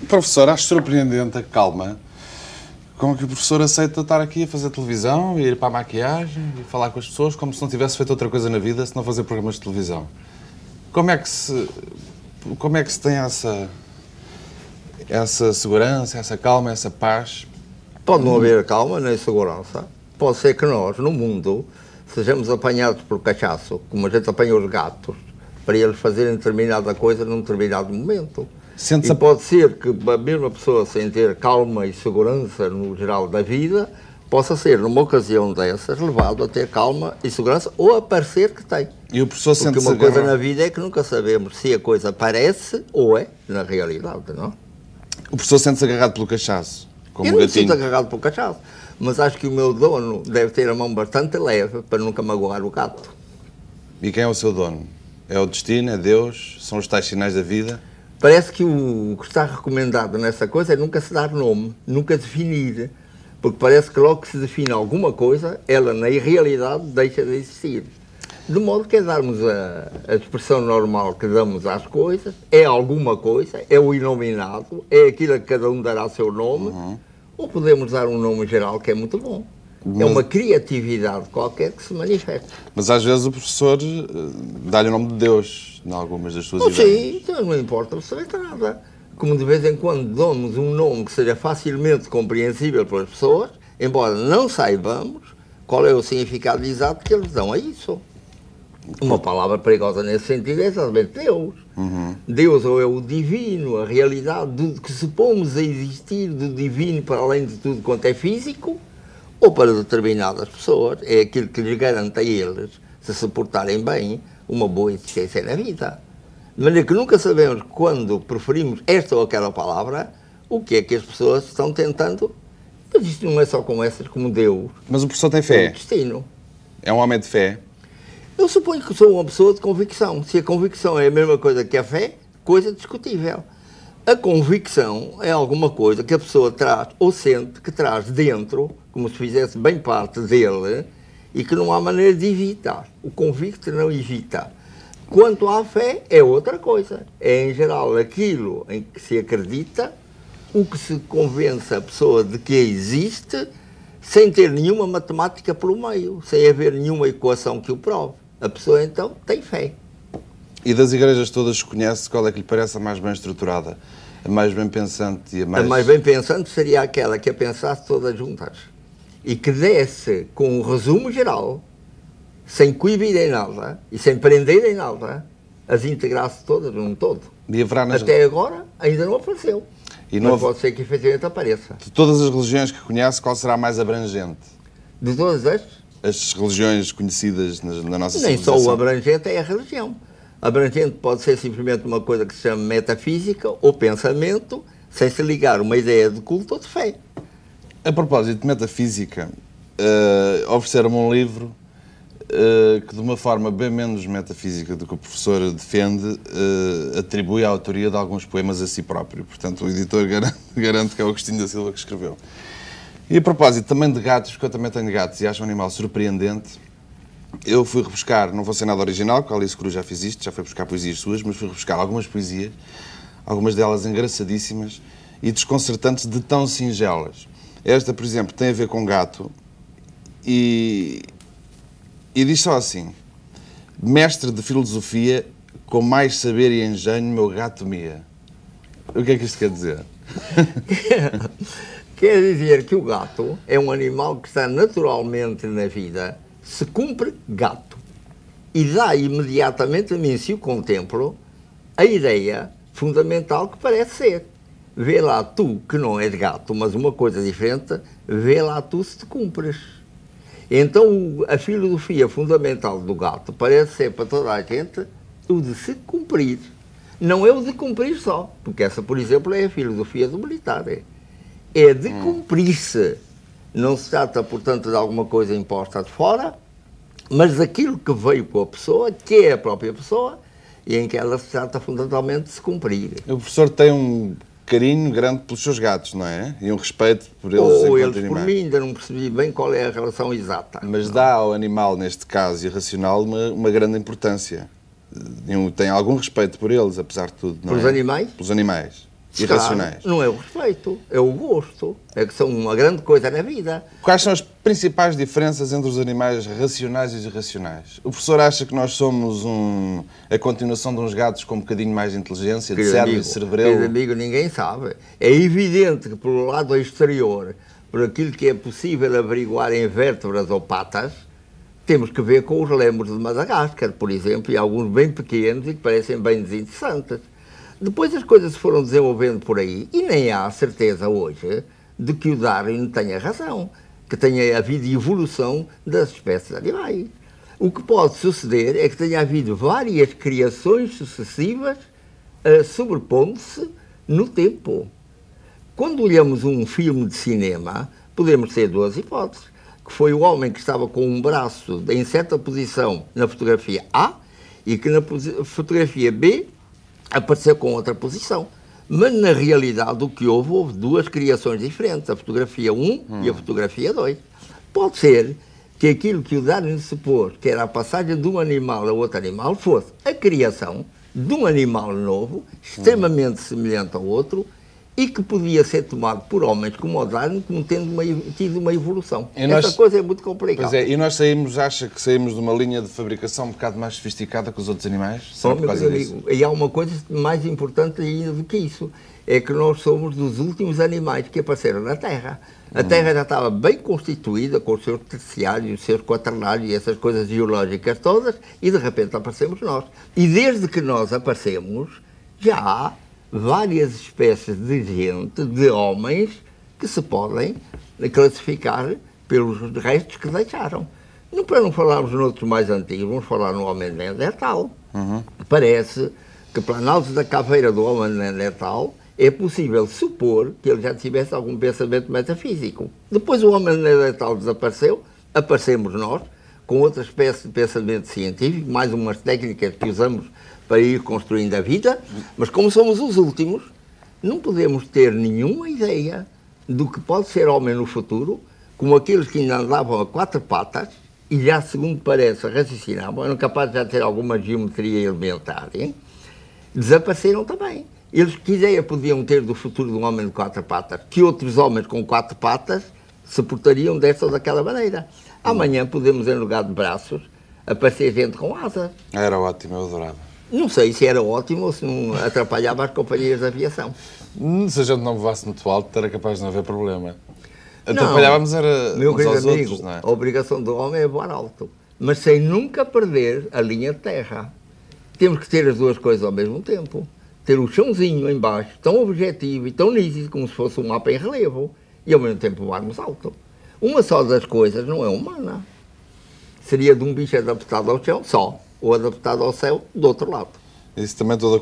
Professor, acho surpreendente a calma com que o professor aceita estar aqui a fazer televisão, ir para a maquiagem e falar com as pessoas como se não tivesse feito outra coisa na vida, se não fazer programas de televisão. Como é que se tem essa segurança, essa calma, essa paz? Pode não haver calma nem segurança. Pode ser que nós, no mundo, sejamos apanhados por cachaço, como a gente apanha os gatos, para eles fazerem determinada coisa num determinado momento. E pode ser que a mesma pessoa, sem ter calma e segurança no geral da vida, possa ser, numa ocasião dessas, levado a ter calma e segurança ou a parecer que tem. E o professor sente-se Porque uma coisa na vida é que nunca sabemos se a coisa parece ou é na realidade, não? O professor sente-se agarrado pelo cachaço, como eu um não gatinho. me sinto agarrado pelo cachaço, mas acho que o meu dono deve ter a mão bastante leve para nunca magoar o gato. E quem é o seu dono? É o destino? É Deus? São os tais sinais da vida? Parece que o que está recomendado nessa coisa é nunca se dar nome, nunca definir, porque parece que logo que se define alguma coisa, ela na realidade deixa de existir. De modo que é darmos a expressão normal que damos às coisas, é alguma coisa, é o inominado, é aquilo a que cada um dará seu nome, ou podemos dar um nome geral que é muito bom. É uma criatividade qualquer que se manifesta. Mas às vezes o professor dá-lhe o nome de Deus em algumas das suas ideias. Sim, então não importa absolutamente nada. Como de vez em quando damos um nome que seja facilmente compreensível pelas pessoas, embora não saibamos qual é o significado exato que eles dão a isso. Uma palavra perigosa nesse sentido é exatamente Deus. Deus ou é o divino, a realidade do que supomos a existir do divino para além de tudo quanto é físico, ou para determinadas pessoas, é aquilo que lhes garante a eles, se portarem bem, uma boa existência na vida. De maneira que nunca sabemos, quando preferimos esta ou aquela palavra, o que é que as pessoas estão tentando. Mas isto não é só com essas, como Deus. Mas o professor tem fé? É o destino. É um homem de fé? Eu suponho que sou uma pessoa de convicção. Se a convicção é a mesma coisa que a fé, coisa discutível. A convicção é alguma coisa que a pessoa traz ou sente que traz dentro, como se fizesse bem parte dele, e que não há maneira de evitar. O convicto não evita. Quanto à fé, é outra coisa. É, em geral, aquilo em que se acredita, o que se convence a pessoa de que existe, sem ter nenhuma matemática pelo meio, sem haver nenhuma equação que o prove. A pessoa, então, tem fé. E das igrejas todas que conhece, qual é que lhe parece a mais bem estruturada? A mais bem pensante e a mais... A mais bem pensante seria aquela que a pensasse todas juntas. E que desse com um resumo geral, sem coibir em nada e sem prender em nada, as integrasse todas num todo. Até agora ainda não apareceu. Mas pode ser que efetivamente apareça. De todas as religiões que conhece, qual será a mais abrangente? De todas as religiões conhecidas na nossa civilização? Nem só o abrangente é a religião. Abrangente pode ser simplesmente uma coisa que se chama metafísica ou pensamento, sem se ligar uma ideia de culto ou de fé. A propósito de metafísica, ofereceram-me um livro que, de uma forma bem menos metafísica do que o professor defende, atribui a autoria de alguns poemas a si próprio. Portanto, o editor garante que é o Agostinho da Silva que escreveu. E a propósito também de gatos, porque eu também tenho gatos e acho um animal surpreendente, eu fui rebuscar, não vou ser nada original, com a Alice Cruz já fiz isto, já fui buscar poesias suas, mas fui rebuscar algumas poesias, algumas delas engraçadíssimas e desconcertantes de tão singelas. Esta, por exemplo, tem a ver com gato e diz só assim: mestre de filosofia, com mais saber e engenho, meu gato mia. O que é que isto quer dizer? Quer dizer que o gato é um animal que está naturalmente na vida, se cumpre gato, e dá imediatamente a mim, se o contemplo, a ideia fundamental que parece ser. Vê lá tu, que não é de gato, mas uma coisa diferente, vê lá tu se te cumpres. Então, a filosofia fundamental do gato parece ser para toda a gente o de se cumprir. Não é o de cumprir só, porque essa, por exemplo, é a filosofia do militar. É de cumprir-se. Não se trata, portanto, de alguma coisa imposta de fora, mas daquilo que veio com a pessoa, que é a própria pessoa, e em que ela se trata fundamentalmente de se cumprir. O professor tem um carinho grande pelos seus gatos, não é? E um respeito por eles Ou enquanto eles por animais. mim, ainda não percebi bem qual é a relação exata. Mas dá ao animal, neste caso irracional, uma grande importância. Tem algum respeito por eles, apesar de tudo, não é? Pelos animais? Pelos animais. Claro, Irracionais. não é o respeito, é o gosto. É que são uma grande coisa na vida. Quais são as principais diferenças entre os animais racionais e irracionais? O professor acha que nós somos a continuação de uns gatos com um bocadinho mais de inteligência, de cérebro e cerebelo? Querido amigo, ninguém sabe. É evidente que pelo lado exterior, por aquilo que é possível averiguar em vértebras ou patas, temos que ver com os lémures de Madagascar, por exemplo, e alguns bem pequenos e que parecem bem desinteressantes. Depois as coisas se foram desenvolvendo por aí e nem há certeza hoje de que o Darwin tenha razão, que tenha havido evolução das espécies animais. O que pode suceder é que tenha havido várias criações sucessivas sobrepondo-se no tempo. Quando olhamos um filme de cinema, podemos ter duas hipóteses, que foi o homem que estava com um braço em certa posição na fotografia A e que na fotografia B apareceu com outra posição. Mas, na realidade, o que houve duas criações diferentes, a fotografia 1 e a fotografia 2. Pode ser que aquilo que o Darwin supôs, que era a passagem de um animal a outro animal, fosse a criação de um animal novo, extremamente semelhante ao outro, e que podia ser tomado por homens como o Darwin como tido uma evolução. Essa coisa é muito complicada. Pois é, e nós acha que saímos de uma linha de fabricação um bocado mais sofisticada que os outros animais? Só por causa disso? E há uma coisa mais importante ainda do que isso, é que nós somos dos últimos animais que apareceram na Terra. A Terra já estava bem constituída, com os seus terciários, os seus quaternários e essas coisas geológicas todas, e de repente aparecemos nós. E desde que nós aparecemos, já há várias espécies de gente, de homens, que se podem classificar pelos restos que deixaram. Não, para não falarmos noutros mais antigos, vamos falar no homem neandertal. Parece que, pela análise da caveira do homem neandertal, é possível supor que ele já tivesse algum pensamento metafísico. Depois o homem neandertal desapareceu, aparecemos nós, com outra espécie de pensamento científico, mais umas técnicas que usamos para ir construindo a vida, mas como somos os últimos, não podemos ter nenhuma ideia do que pode ser homem no futuro, como aqueles que ainda andavam a quatro patas e já, segundo parece, raciocinavam, eram capazes de já ter alguma geometria elementar, hein? Desapareceram também. Eles, que ideia podiam ter do futuro de um homem de quatro patas? Que outros homens com quatro patas se portariam desta ou daquela maneira? Amanhã podemos, em lugar de braços, aparecer gente com asas. Era ótimo, eu adorava. Não sei se era ótimo ou se não atrapalhava as companhias de aviação. Se a gente não voasse muito alto, era capaz de não haver problema. Atrapalhávamos era meu uns aos amigo, outros, não é? A obrigação do homem é voar alto, mas sem nunca perder a linha de terra. Temos que ter as duas coisas ao mesmo tempo. Ter o chãozinho em baixo, tão objetivo e tão nítido como se fosse um mapa em relevo, e ao mesmo tempo voarmos alto. Uma só das coisas não é humana. Seria de um bicho adaptado ao chão só, ou adaptado ao céu do outro lado. Isso também estou de